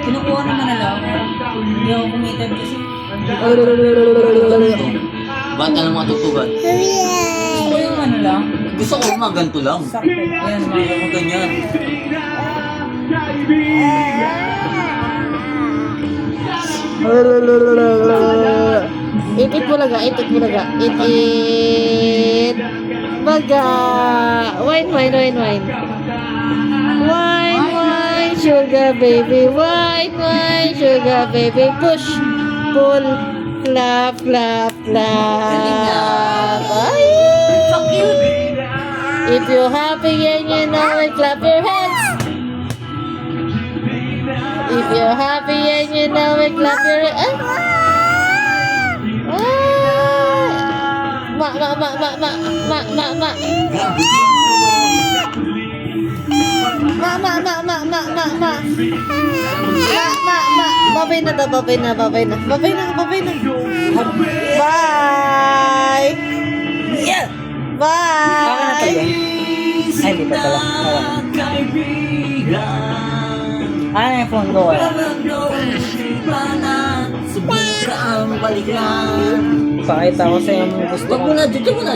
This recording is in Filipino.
Kinukuha naman na lang. Hindi ako committed kasi. Ba't ka ng mga tugtugan? Gusto ko yung ano lang. Gusto ko mga ganito lang. Sakto. Ayan, Mga ganyan. Itit bulaga, itit bulaga. Itit baga. Wine, wine, wine, wine. Wine, wine, sugar baby. Wine, wine, sugar baby. Push, pull, clap, clap, clap. Ay! So cute! If you're happy and you know it, clap your hands. If you're happy and you know it, clap your hands. Ma. Babay na daw, babay na. Bye! Yeah! Bye! Baka na to yun. Ay, di pa pala. Ano yung phone ko eh? Subukan balikan. Pakita ko sa yung gusto Wag ko. mo na, dito mo na.